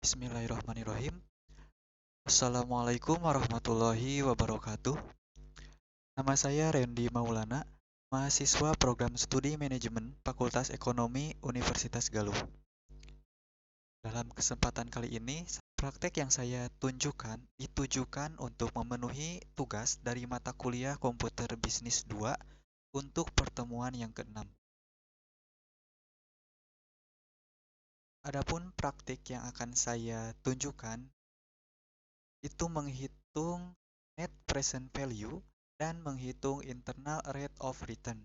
Bismillahirrahmanirrahim. Assalamualaikum warahmatullahi wabarakatuh. Nama saya Randy Maulana, mahasiswa program studi manajemen Fakultas Ekonomi Universitas Galuh. Dalam kesempatan kali ini, praktek yang saya tunjukkan ditujukan untuk memenuhi tugas dari mata kuliah Komputer Bisnis 2 untuk pertemuan yang ke-6. Adapun praktik yang akan saya tunjukkan itu menghitung net present value dan menghitung internal rate of return.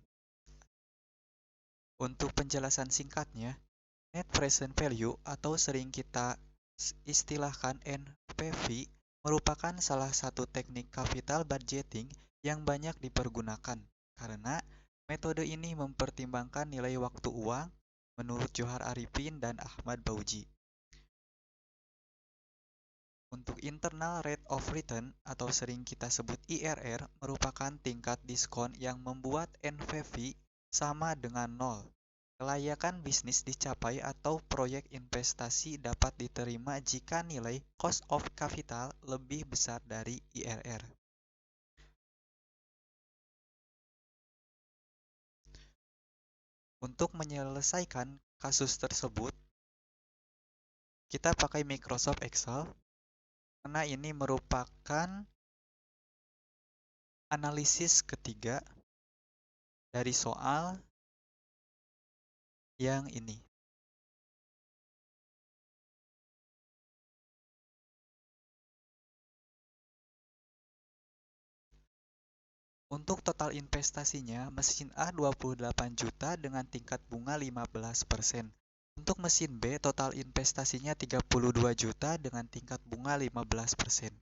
Untuk penjelasan singkatnya, net present value atau sering kita istilahkan NPV merupakan salah satu teknik capital budgeting yang banyak dipergunakan karena metode ini mempertimbangkan nilai waktu uang menurut Johar Arifin dan Ahmad Bauji. Untuk internal rate of return atau sering kita sebut IRR merupakan tingkat diskon yang membuat NPV sama dengan 0. Kelayakan bisnis dicapai atau proyek investasi dapat diterima jika nilai cost of capital lebih besar dari IRR. Untuk menyelesaikan kasus tersebut, kita pakai Microsoft Excel karena ini merupakan analisis ketiga dari soal yang ini. Untuk total investasinya, mesin A 28 juta dengan tingkat bunga 15%. Untuk mesin B, total investasinya 32 juta dengan tingkat bunga 15%.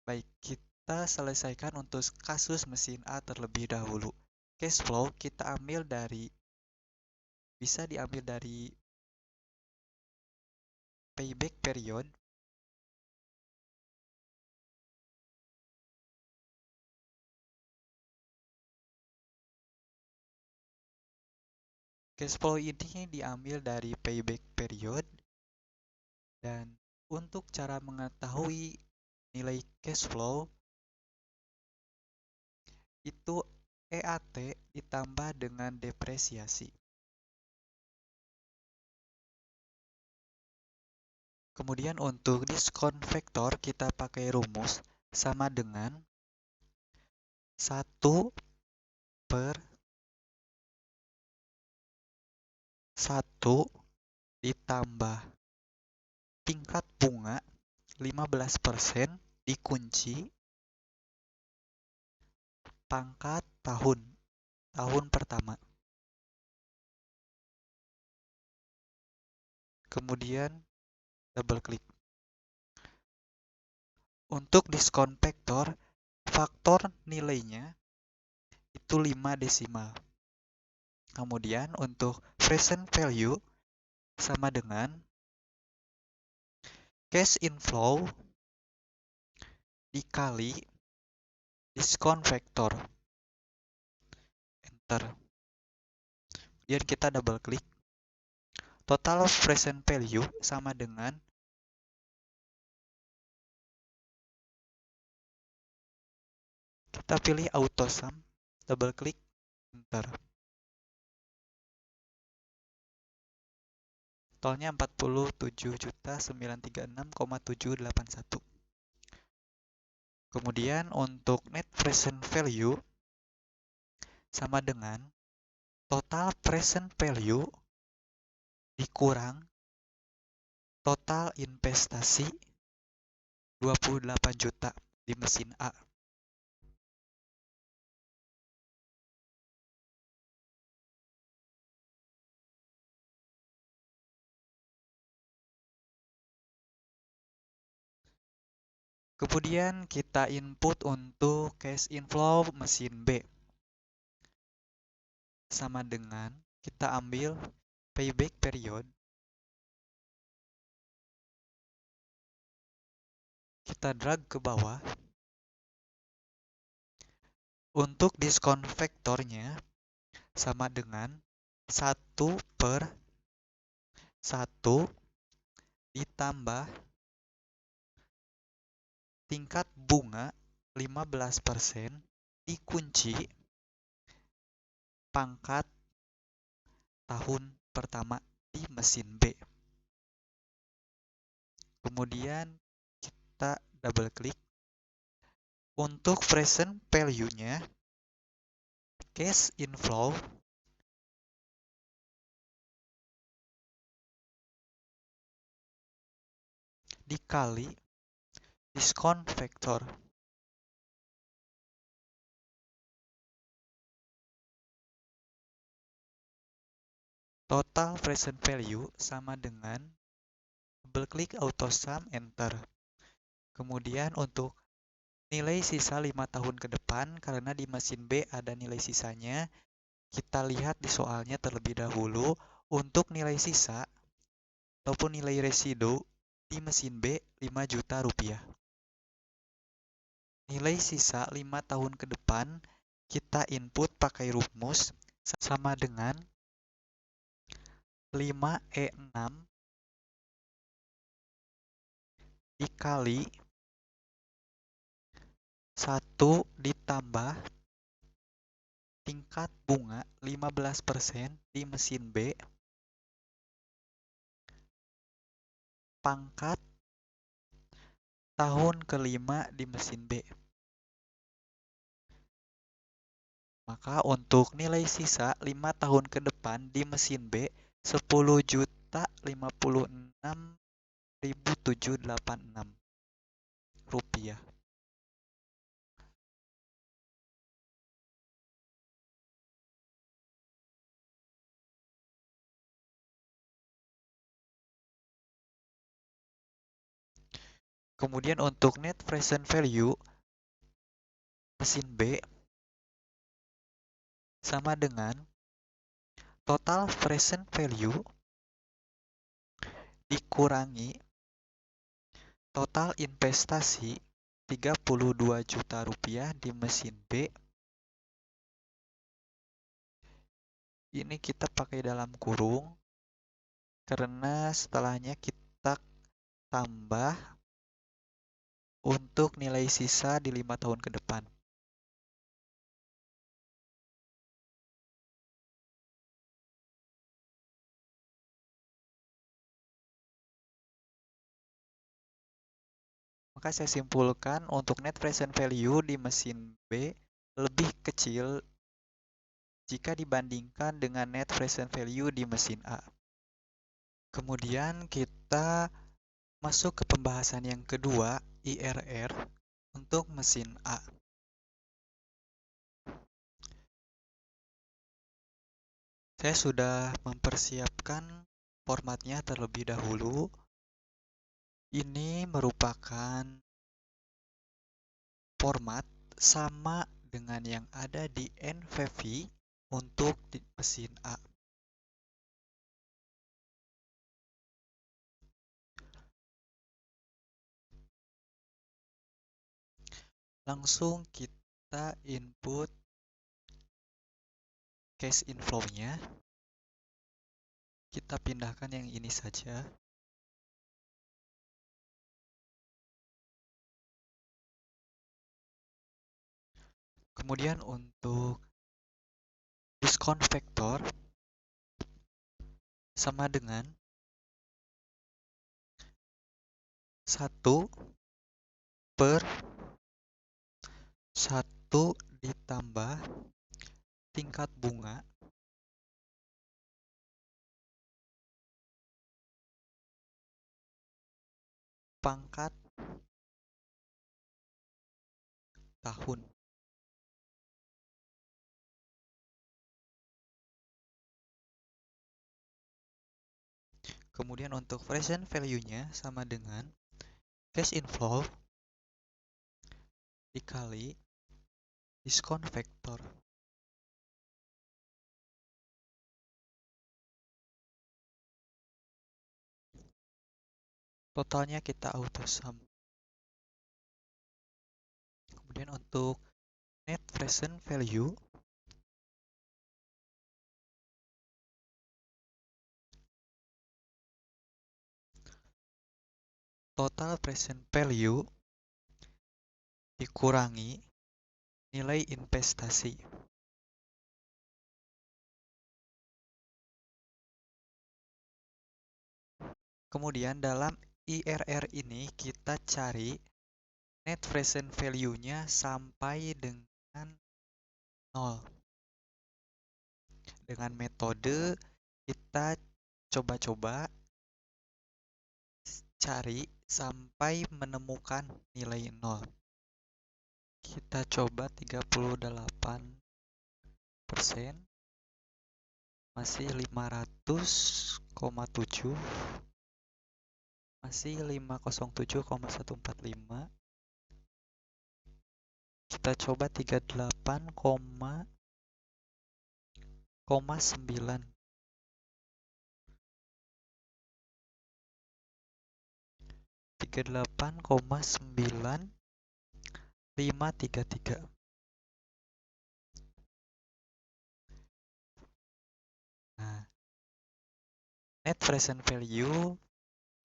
Baik, kita selesaikan untuk kasus mesin A terlebih dahulu. Cash flow kita ambil dari, bisa diambil dari payback period. Cash flow ini diambil dari payback period. Dan untuk cara mengetahui nilai cash flow, itu EAT ditambah dengan depresiasi. Kemudian untuk diskon vektor kita pakai rumus sama dengan 1 per 1 ditambah tingkat bunga 15% dikunci pangkat tahun pertama. Kemudian double klik. Untuk diskon vektor, faktor nilainya itu 5 desimal. Kemudian untuk present value sama dengan cash inflow dikali diskon vektor. Enter. Kemudian kita double klik. Total present value sama dengan kita pilih auto sum, double klik, enter. Totalnya 47.936,781. Kemudian untuk net present value sama dengan total present value dikurang total investasi 28 juta di mesin A. Kemudian kita input untuk cash inflow mesin B. Sama dengan kita ambil payback period. Kita drag ke bawah. Untuk diskon vektornya sama dengan 1 per 1 ditambah tingkat bunga 15% dikunci pangkat tahun pertama di mesin B. Kemudian kita double klik. Untuk present value-nya, cash inflow dikali discount factor. Total present value sama dengan double klik auto sum enter. Kemudian untuk nilai sisa 5 tahun ke depan, karena di mesin B ada nilai sisanya, kita lihat di soalnya terlebih dahulu. Untuk nilai sisa ataupun nilai residu di mesin B 5 juta rupiah. Nilai sisa 5 tahun ke depan kita input pakai rumus sama dengan 5E6 dikali 1 ditambah tingkat bunga 15% di mesin B pangkat tahun kelima di mesin B. Maka untuk nilai sisa 5 tahun ke depan di mesin B 10.056.786 rupiah. Kemudian untuk net present value mesin B sama dengan total present value dikurangi total investasi 32 juta rupiah di mesin B. Ini kita pakai dalam kurung karena setelahnya kita tambah untuk nilai sisa di 5 tahun ke depan. Maka saya simpulkan untuk net present value di mesin B lebih kecil jika dibandingkan dengan net present value di mesin A. Kemudian kita masuk ke pembahasan yang kedua, IRR untuk mesin A. Saya sudah mempersiapkan formatnya terlebih dahulu. Ini merupakan format sama dengan yang ada di NVV untuk di mesin A. Langsung kita input cash inflow-nya. Kita pindahkan yang ini saja. Kemudian untuk discount factor sama dengan 1 per 1 ditambah tingkat bunga pangkat tahun. Kemudian untuk present value-nya sama dengan cash inflow dikali discount factor. Totalnya kita auto sum. Kemudian untuk net present value total present value dikurangi nilai investasi. Kemudian dalam IRR ini kita cari net present value-nya sampai dengan 0. Dengan metode kita coba-coba cari sampai menemukan nilai 0. Kita coba 38%, masih 500,7, masih 507,145. Kita coba 38,9. 38,9533. Nah, net present value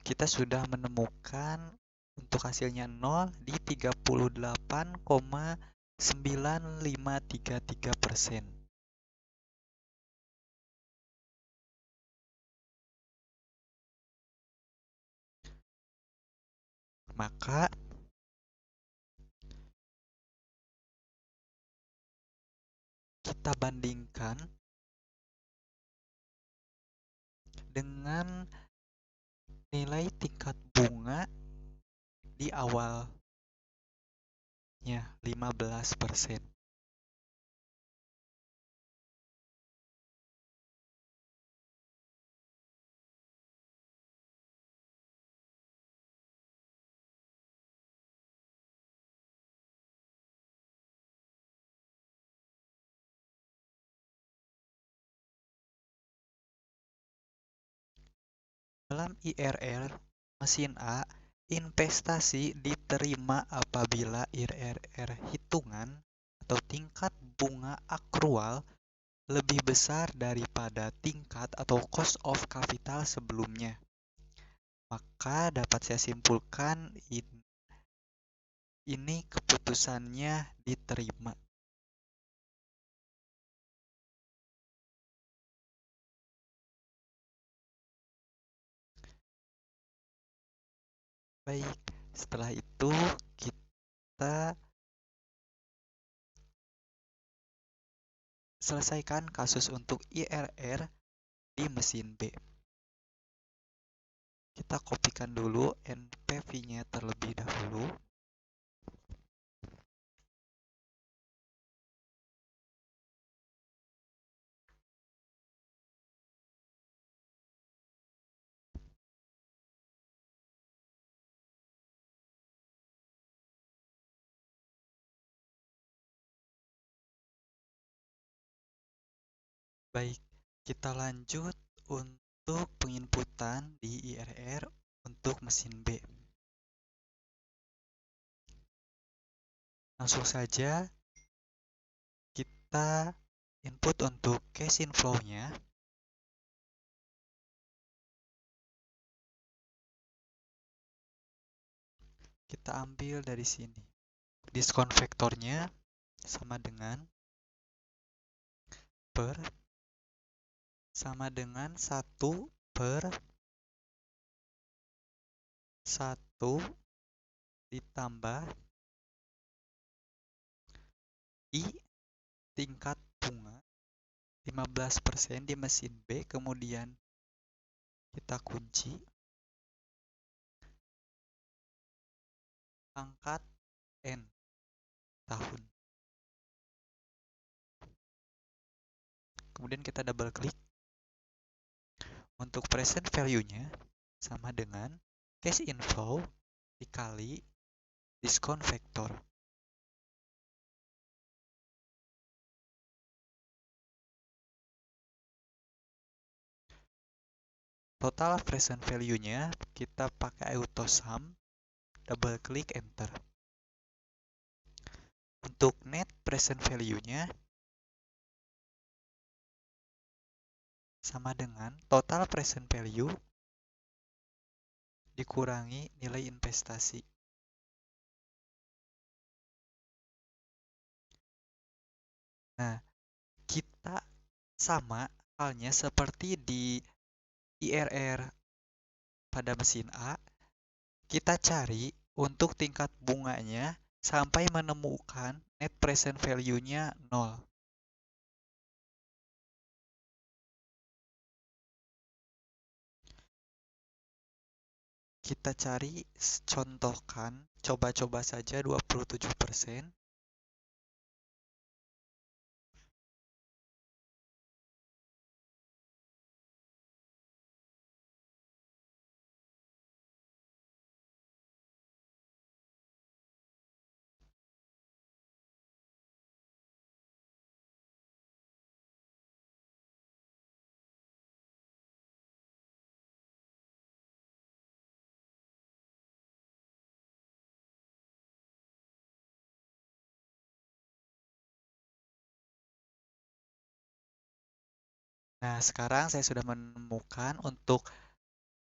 kita sudah menemukan untuk hasilnya 0 di 38,9533%. Maka kita bandingkan dengan nilai tingkat bunga di awalnya 15%. Dalam IRR mesin A, investasi diterima apabila IRR hitungan atau tingkat bunga akrual lebih besar daripada tingkat atau cost of capital sebelumnya. Maka dapat saya simpulkan ini keputusannya diterima. Baik, setelah itu kita selesaikan kasus untuk IRR di mesin B. Kita kopikan dulu NPV-nya terlebih dahulu. Baik, kita lanjut untuk penginputan di IRR untuk mesin B. Langsung saja kita input untuk cash inflow-nya. Kita ambil dari sini. Diskon vektornya sama dengan per sama dengan 1 per 1 ditambah I tingkat bunga 15% di mesin B, kemudian kita kunci pangkat N tahun. Kemudian kita double klik. Untuk present value-nya sama dengan cash inflow dikali diskon vektor. Total present value-nya kita pakai auto sum, double klik enter. Untuk net present value-nya sama dengan total present value dikurangi nilai investasi. Nah, kita sama halnya seperti di IRR pada mesin A, kita cari untuk tingkat bunganya sampai menemukan net present value-nya 0. Kita cari, contohkan, coba-coba saja 27%. Nah, sekarang saya sudah menemukan untuk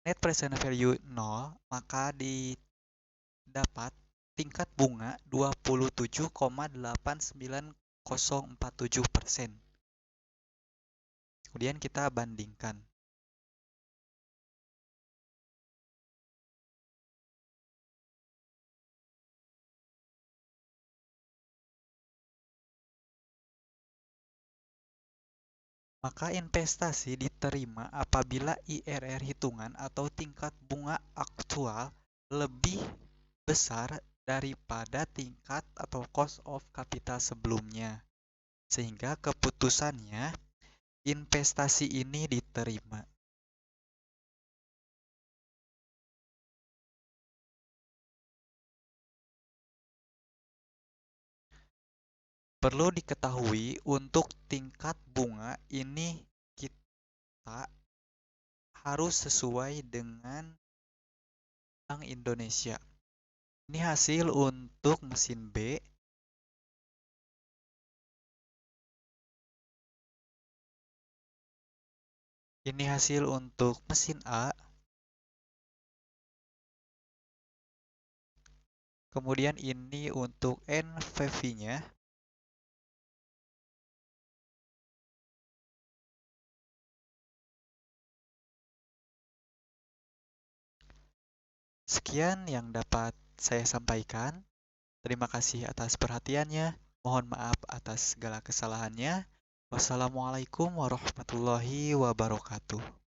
net present value 0, maka didapat tingkat bunga 27,89047%. Kemudian kita bandingkan. Maka investasi diterima apabila IRR hitungan atau tingkat bunga aktual lebih besar daripada tingkat atau cost of capital sebelumnya. Sehingga keputusannya investasi ini diterima. Perlu diketahui untuk tingkat bunga ini kita harus sesuai dengan Bank Indonesia. Ini hasil untuk mesin B. Ini hasil untuk mesin A. Kemudian ini untuk NPV-nya. Sekian yang dapat saya sampaikan. Terima kasih atas perhatiannya. Mohon maaf atas segala kesalahannya. Wassalamualaikum warahmatullahi wabarakatuh.